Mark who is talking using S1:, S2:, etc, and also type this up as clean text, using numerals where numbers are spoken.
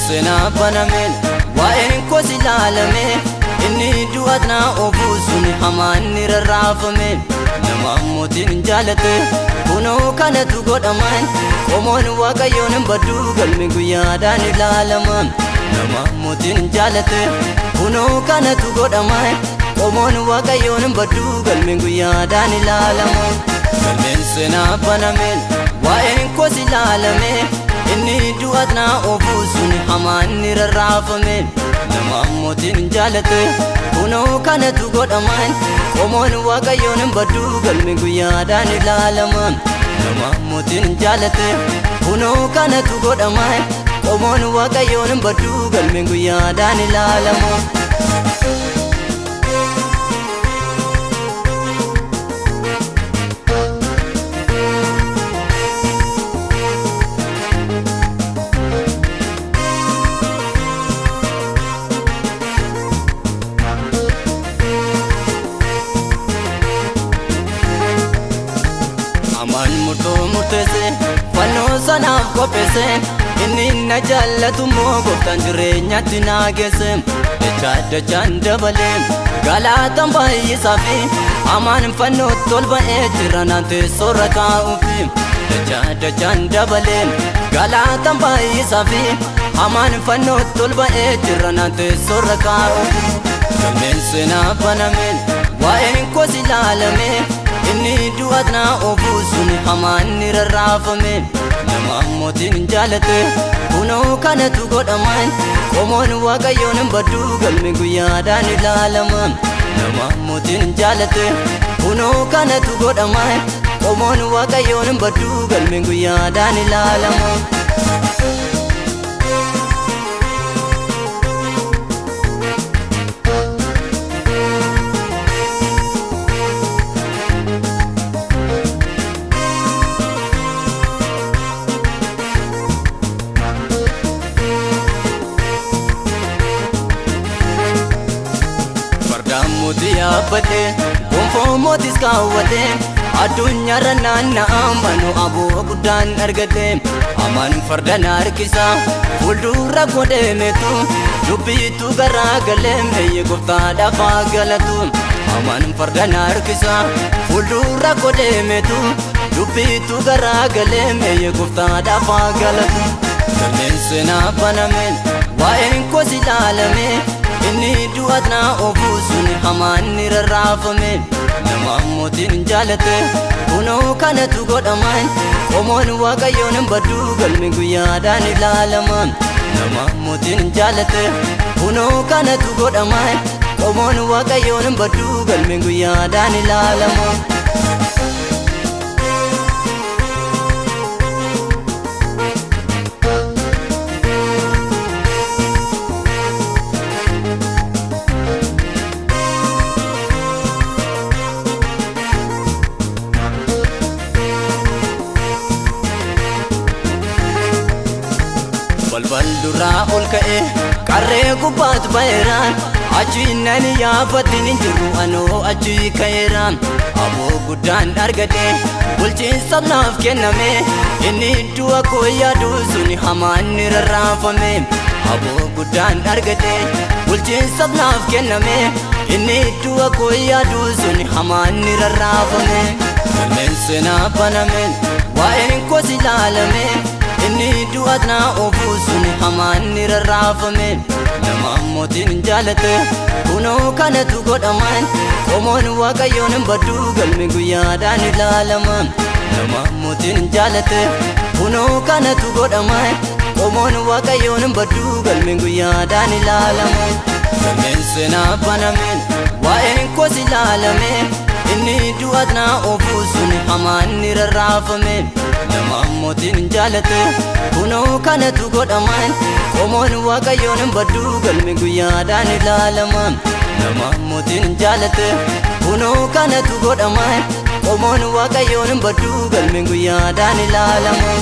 S1: sena banamen waa'een koo si laalame inni du'aatna obuusun hamaan ni rarraafame nama mootiin jaalate kunoo kanatu godhaman qomoon waaqayyoon baddu galmi guyyaadhaan ilaalama nama mootiin jaalate kunoo kanatu godhaman qomoon waaqayyoon baddu galmi guyyaadhaan ilaalama galmeen seenaa banamen waa'een koo si laalame inni du'aatna obuusun hamaan ni rarraafame nama mootiin jaalate kunoo kanatu godhaman qomoon waaqayyoon baddu galmi guyyaadhaan ilaalama nama mootiin jaalate kunoo kanatu godhaman qomoon waaqayyoon baddu galmi guyyaadhaan ilaalama murteesse fannoo sanaaf qopheesse inni na jaallatu moo gooftaan jireenyatti na geesse dachaan dabalee galaataan baay'isaa fi hamaan fannootti ol ba'ee jira naan teessoorra kaa'uufi dachaan dabalee galaataan baay'isaa fi hamaan fannootti ol ba'ee jira naan teessoorra kaa'uufi galmeen seenaa banameen waa'een koo si laalame inni du'aatna obuusun hamaan ni rarraafame nama mootiin jaalate kunoo kanatu godhaman qomoon waaqayyoon baddu galmi guyyaadhaan ilaalama nama mootiin jaalate kunoo kanatu godhaman qomoon waaqayyoon baddu galmi guyyaadhaan ilaalama yaabate gonfoo mootis kaawwate addunyaarra naanna'aa manuu aboo guddaan argate hamaan farda na harkisa fuuldura godheemetu dubbiitu garaa galee meeyye gooftaadhaaf haa galatu hamaan farda na harkisa fuuldura godheemetu dubbiitu garaa galee meeyye gooftaadhaaf haa galatu galmeen seenaa banameen waa'een koo si laalame inni du'aatna obuusun hamaan ni rarraafame nama mootiin jaalate kunoo kanatu godhaman qomoon waaqayyoon baddu galmi guyyaadhaan ilaalama nama mootiin jaalate kunoo kanatu godhaman qomoon waaqayyoon baddu galmi guyyaadhaan ilaalama balbal duraa ol ka'e qarree gubbaat ba'eeraan achi nani yaafatin jiru anoo achi ka'eeraan aboo guddaan argate bulchiinsa naaf kenname inni du'a koo yaadu sun hamaan ni rarraafame aboo guddaan argate bulchiinsa naaf kenname inni du'a koo yaadu sun hamaan ni rarraafame galmeen seenaa banameen waa'een koo si laalame inni du'aatna obuusun hamaan ni rarraafame nama mootiin jaalate kunoo kanatu godhaman qomoon waaqayyoon baddu galmi guyyaadhaan ilaalama nama mootiin jaalate kunoo kanatu godhaman qomoon waaqayyoon baddu galmi guyyaadhaan ilaalama galmeen seenaa banameen waa'een koo si laalame inni du'aatna obuusun hamaan ni rarraafame nama mootiin jaalate kunoo kanatu godhaman qomoon waaqayyoon baddu galmi guyyaadhaan ilaalama nama mootiin jaalate kunoo kanatu godhaman qomoon waaqayyoon baddu galmi guyyaadhaan ilaalama